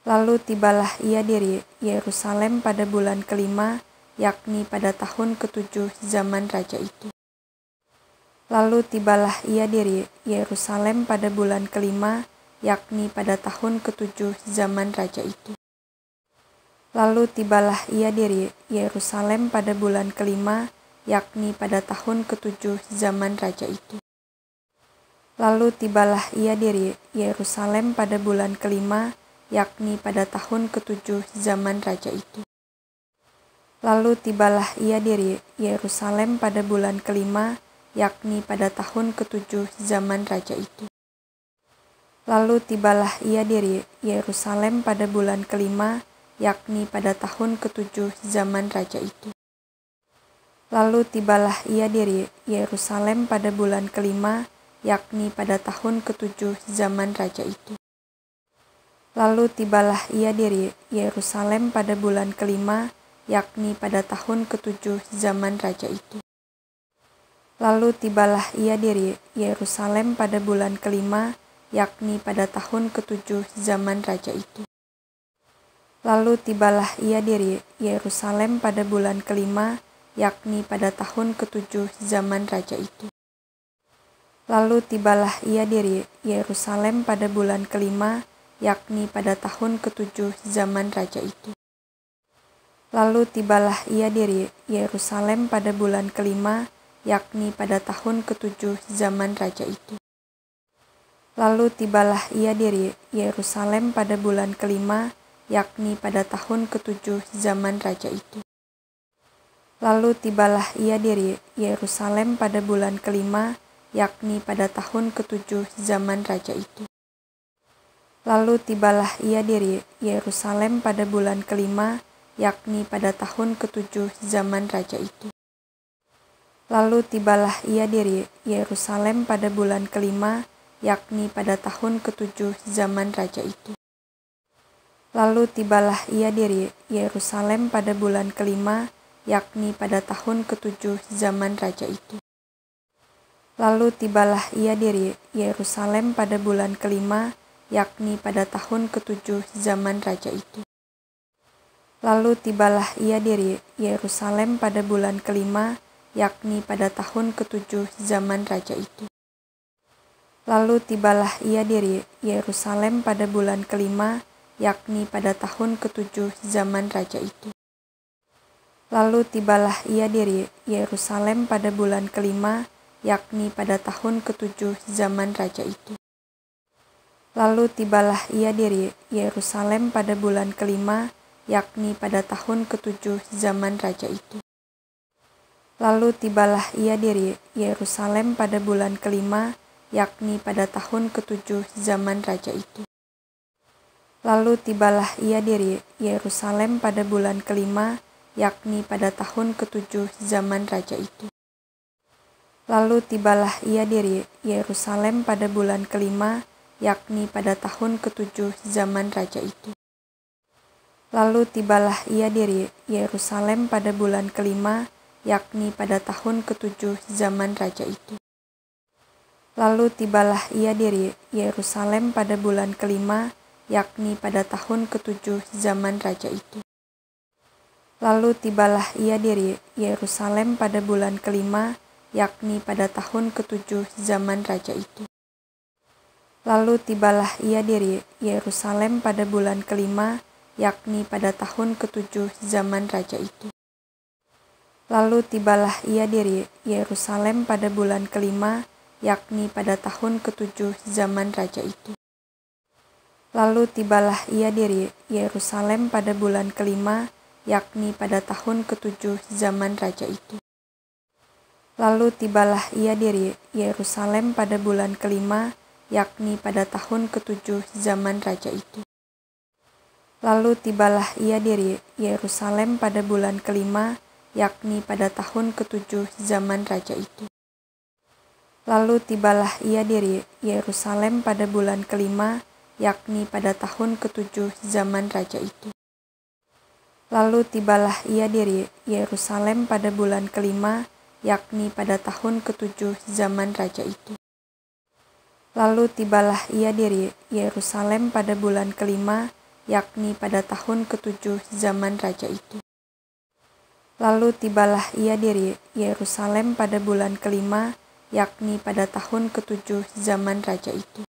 Lalu tibalah ia di Yerusalem pada bulan kelima, yakni pada tahun ke-7 zaman raja itu. Lalu tibalah ia di Yerusalem pada bulan kelima, yakni pada tahun ke-7 zaman raja itu. Lalu tibalah ia di Yerusalem pada bulan kelima, yakni pada tahun ke-7 zaman raja itu. Lalu tibalah ia di Yerusalem pada bulan kelima, yakni pada tahun ke-7 zaman raja itu. Lalu tibalah ia di Yerusalem pada bulan kelima, yakni pada tahun ke-7 zaman raja itu. Lalu tibalah ia di Yerusalem pada bulan kelima, yakni pada tahun ke-7 zaman raja itu. Lalu tibalah ia di Yerusalem pada bulan kelima, yakni pada tahun ke-7 zaman raja itu. Lalu tibalah ia di Yerusalem pada bulan kelima, yakni pada tahun ke-7 zaman raja itu. Lalu tibalah ia di Yerusalem pada bulan kelima, yakni pada tahun ke-7 zaman raja itu. Lalu tibalah ia di Yerusalem pada bulan kelima, yakni pada tahun ke-7 zaman raja itu. Lalu tibalah ia di Yerusalem pada bulan kelima, yakni pada tahun ke-7 zaman raja itu. Lalu tibalah ia di Yerusalem pada bulan kelima, yakni pada tahun ke-7 zaman raja itu. Lalu tibalah ia di Yerusalem pada bulan kelima, yakni pada tahun ke-7 zaman raja itu. Lalu tibalah ia di Yerusalem pada bulan kelima, yakni pada tahun ke-7 zaman raja itu. Lalu tibalah ia di Yerusalem pada bulan kelima, yakni pada tahun ke-7 zaman raja itu. Lalu tibalah ia di Yerusalem pada bulan kelima, yakni pada tahun ke-7 zaman raja itu. Lalu tibalah ia di Yerusalem pada bulan kelima, yakni pada tahun ke-7 zaman raja itu. Lalu tibalah ia di Yerusalem pada bulan kelima, yakni pada tahun ke-7 zaman raja itu. Lalu tibalah ia di Yerusalem pada bulan kelima, yakni pada tahun ke-7 zaman raja itu. Lalu tibalah ia di Yerusalem pada bulan kelima, yakni pada tahun ke-7 zaman raja itu. Lalu tibalah ia di Yerusalem pada bulan kelima, yakni pada tahun ke-7 zaman raja itu. Lalu tibalah ia di Yerusalem pada bulan kelima, yakni pada tahun ke-7 zaman raja itu. Lalu tibalah ia di Yerusalem pada bulan kelima, yakni pada tahun ke-7 zaman raja itu. Lalu tibalah ia di Yerusalem pada bulan kelima, yakni pada tahun ke-7 zaman raja itu. Lalu tibalah ia di Yerusalem pada bulan kelima, yakni pada tahun ke-7 zaman raja itu. Lalu tibalah ia di Yerusalem pada bulan kelima, yakni pada tahun ke-7 zaman raja itu. Lalu tibalah ia di Yerusalem pada bulan kelima, yakni pada tahun ke-7 zaman raja itu. Lalu tibalah ia di Yerusalem pada bulan kelima, yakni pada tahun ke-7 zaman raja itu. Lalu tibalah ia di Yerusalem pada bulan kelima, yakni pada tahun ke-7 zaman raja itu. Lalu tibalah ia di Yerusalem pada bulan kelima, yakni pada tahun ke-7 zaman raja itu. Lalu tibalah ia di Yerusalem pada bulan kelima, yakni pada tahun ke-7 zaman raja itu. Lalu tibalah ia di Yerusalem pada bulan kelima, yakni pada tahun ke-7 zaman raja itu. Lalu tibalah ia di Yerusalem pada bulan kelima, yakni pada tahun ke-7 zaman raja itu. Lalu tibalah ia di Yerusalem pada bulan kelima, yakni pada tahun ke-7 zaman raja itu. Lalu tibalah ia di Yerusalem pada bulan kelima, yakni pada tahun ke-7 zaman raja itu. Lalu tibalah ia di Yerusalem pada bulan kelima, yakni pada tahun ke-7 zaman raja itu. Lalu tibalah ia di Yerusalem pada bulan kelima, yakni pada tahun ke-7 zaman raja itu.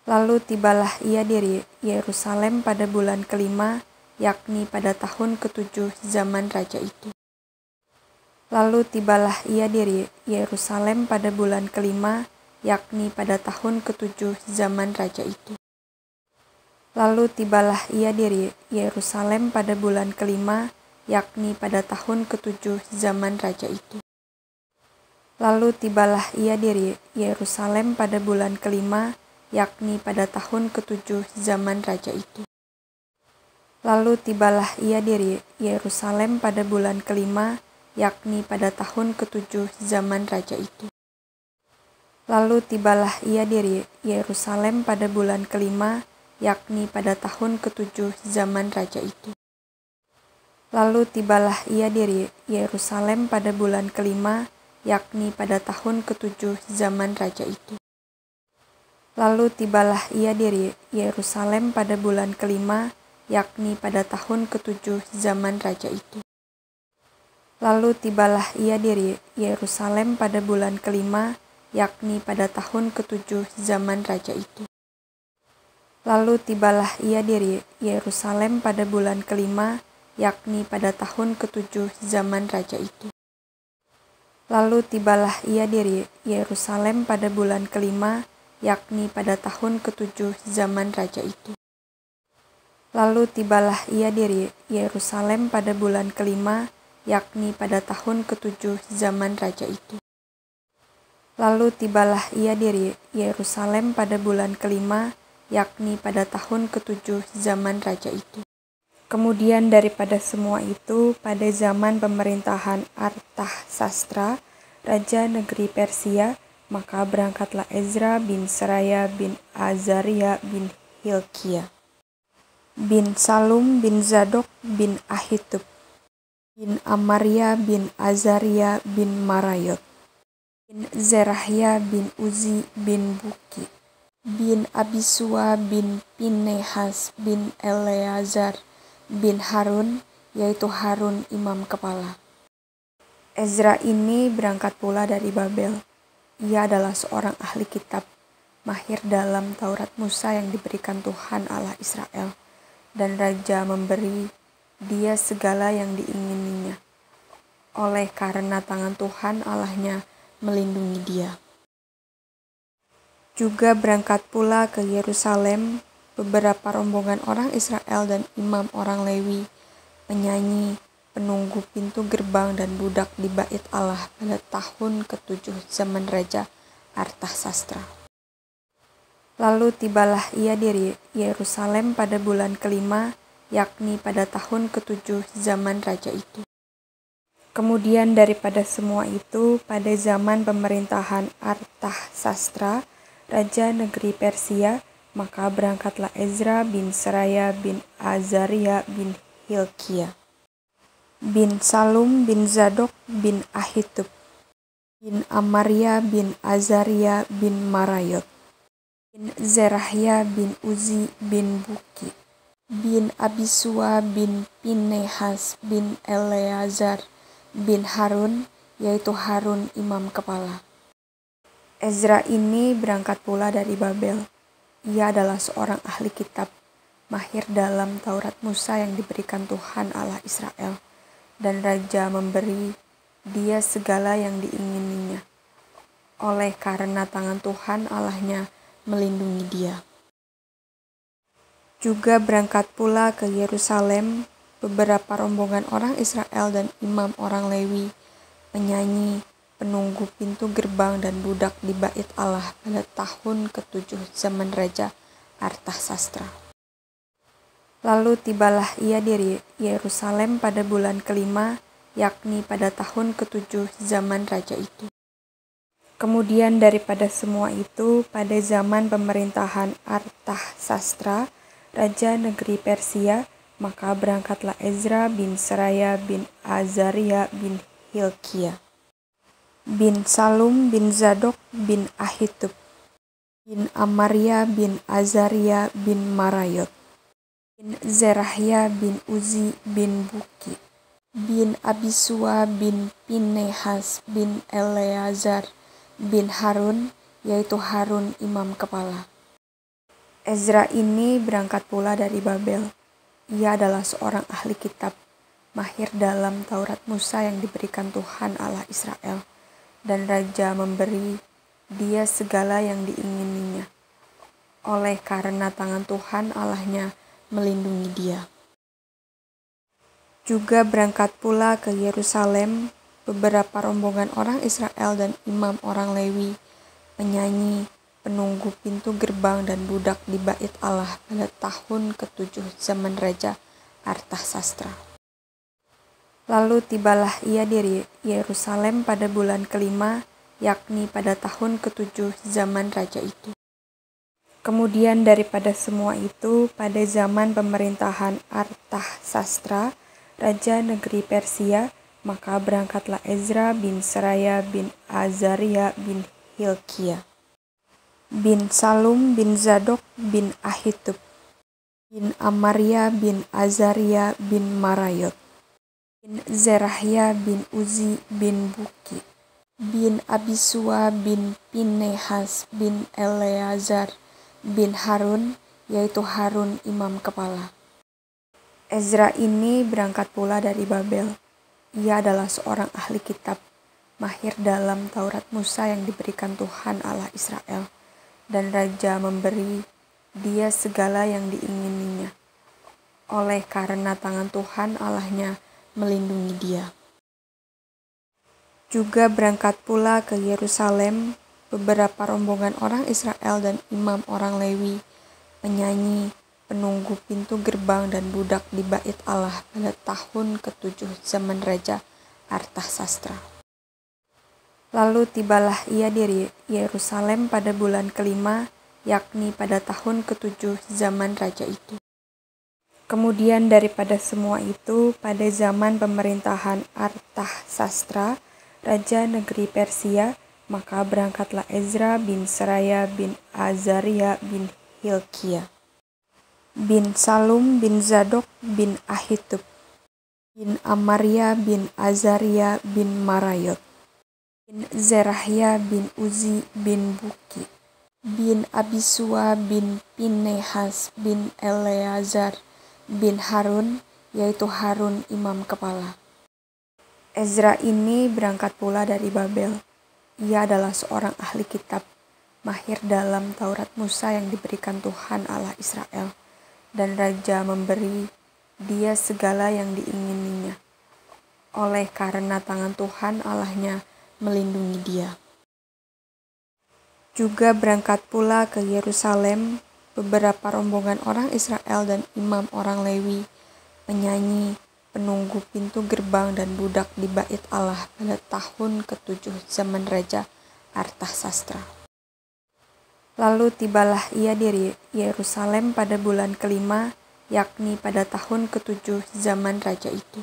Lalu tibalah ia di Yerusalem pada bulan kelima, yakni pada tahun ke-7 zaman raja itu. Lalu tibalah ia di Yerusalem pada bulan kelima, yakni pada tahun ke-7 zaman raja itu. Lalu tibalah ia di Yerusalem pada bulan kelima, yakni pada tahun ke-7 zaman raja itu. Lalu tibalah ia di Yerusalem pada bulan kelima, yakni pada tahun ke-7 zaman raja itu. Lalu tibalah ia di Yerusalem pada bulan kelima, yakni pada tahun ke-7 zaman raja itu. Lalu tibalah ia di Yerusalem pada bulan kelima, yakni pada tahun ke-7 zaman raja itu. Lalu tibalah ia di Yerusalem pada bulan kelima, yakni pada tahun ke-7 zaman raja itu. Lalu tibalah ia di Yerusalem pada bulan kelima, yakni pada tahun ke-7 zaman raja itu. Lalu tibalah ia di Yerusalem pada bulan kelima, yakni pada tahun ke-7 zaman raja itu. Lalu tibalah ia di Yerusalem pada bulan kelima, yakni pada tahun ke-7 zaman raja itu. Lalu tibalah ia di Yerusalem pada bulan kelima, yakni pada tahun ke-7 zaman raja itu. Lalu tibalah ia di Yerusalem pada bulan kelima, yakni pada tahun ke-7 zaman raja itu. Lalu tibalah ia di Yerusalem pada bulan kelima, yakni pada tahun ke-7 zaman raja itu. Kemudian daripada semua itu, pada zaman pemerintahan Artahsastra, raja negeri Persia, maka berangkatlah Ezra bin Seraya bin Azaria bin Hilkiah, bin Salum bin Zadok bin Ahitub, bin Amaria bin Azaria bin Marayot, bin Zerahya bin Uzi bin Buki, bin Abisua bin Pinehas bin Eleazar bin Harun, yaitu Harun imam kepala. Ezra ini berangkat pula dari Babel. Ia adalah seorang ahli kitab, mahir dalam Taurat Musa yang diberikan Tuhan Allah Israel, dan raja memberi dia segala yang diingininya, oleh karena tangan Tuhan Allahnya melindungi dia. Juga berangkat pula ke Yerusalem beberapa rombongan orang Israel dan imam orang Lewi, penyanyi, penunggu pintu gerbang dan budak di bait Allah pada tahun ke-7 zaman Raja Artahsastra. Lalu tibalah ia di Yerusalem pada bulan kelima, yakni pada tahun ke-7 zaman raja itu. Kemudian daripada semua itu, pada zaman pemerintahan Artahsastra, raja negeri Persia, maka berangkatlah Ezra bin Seraya bin Azaria bin Hilkiah, bin Salum bin Zadok bin Ahitub, bin Amaria bin Azaria bin Marayot, bin Zerahya bin Uzi bin Buki, bin Abisua bin Pinehas bin Eleazar bin Harun, yaitu Harun imam kepala. Ezra ini berangkat pula dari Babel. Ia adalah seorang ahli kitab, mahir dalam Taurat Musa yang diberikan Tuhan Allah Israel, dan raja memberi dia segala yang diingininya, oleh karena tangan Tuhan Allahnya melindungi dia. Juga berangkat pula ke Yerusalem beberapa rombongan orang Israel dan imam orang Lewi, penyanyi, penunggu pintu gerbang dan budak di bait Allah pada tahun ke-7 zaman Raja Artahsastra. Lalu tibalah ia di Yerusalem pada bulan kelima, yakni pada tahun ke-7 zaman raja itu. Kemudian daripada semua itu, pada zaman pemerintahan Artahsastra, raja negeri Persia, maka berangkatlah Ezra bin Seraya bin Azaria bin Hilkiah, bin Salum bin Zadok bin Ahitub, bin Amaria bin Azaria bin Marayot, bin Zerahya bin Uzi bin Buki, bin Abisua bin Pinehas bin Eleazar bin Harun, yaitu Harun imam kepala. Ezra ini berangkat pula dari Babel. Ia adalah seorang ahli kitab, mahir dalam Taurat Musa yang diberikan Tuhan Allah Israel, dan raja memberi dia segala yang diingininya, oleh karena tangan Tuhan Allahnya melindungi dia. Juga berangkat pula ke Yerusalem beberapa rombongan orang Israel dan imam orang Lewi, penyanyi, penunggu pintu gerbang dan budak di bait Allah pada tahun ke-7 zaman Raja Artasastra. Lalu tibalah ia di Yerusalem pada bulan kelima, yakni pada tahun ke-7 zaman raja itu. Kemudian daripada semua itu, pada zaman pemerintahan Artasastra, raja negeri Persia, maka berangkatlah Ezra bin Seraya bin Azaria bin Hilkiah, bin Salum bin Zadok bin Ahitub, bin Amaria bin Azaria bin Marayot, bin Zerahya bin Uzi bin Buki, bin Abisua bin Pinehas bin Eleazar bin Harun, yaitu Harun imam kepala. Ezra ini berangkat pula dari Babel. Ia adalah seorang ahli kitab, mahir dalam Taurat Musa yang diberikan Tuhan Allah Israel, dan raja memberi dia segala yang diingininya, oleh karena tangan Tuhan Allahnya melindungi dia. Juga berangkat pula ke Yerusalem beberapa rombongan orang Israel dan imam orang Lewi, penyanyi, penunggu pintu gerbang dan budak di bait Allah pada tahun ke-7 zaman Raja Artasastra. Lalu tibalah ia di Yerusalem pada bulan kelima, yakni pada tahun ke-7 zaman raja itu. Kemudian daripada semua itu, pada zaman pemerintahan Artasastra, raja negeri Persia, maka berangkatlah Ezra bin Seraya bin Azaria bin Hilkiah, bin Salum bin Zadok bin Ahitub, bin Amaria bin Azaria bin Marayot, bin Zerahya bin Uzi bin Buki, bin Abisua bin Pinehas bin Eleazar bin Harun, yaitu Harun imam kepala. Ezra ini berangkat pula dari Babel. Ia adalah seorang ahli kitab, mahir dalam Taurat Musa yang diberikan Tuhan Allah Israel, dan raja memberi dia segala yang diingininya, oleh karena tangan Tuhan Allahnya melindungi dia. Juga berangkat pula ke Yerusalem beberapa rombongan orang Israel dan imam orang Lewi, penyanyi, penunggu pintu gerbang dan budak di bait Allah pada tahun ke-7 zaman Raja Artasastra. Lalu tibalah ia di Yerusalem pada bulan kelima, yakni pada tahun ke-7 zaman raja itu.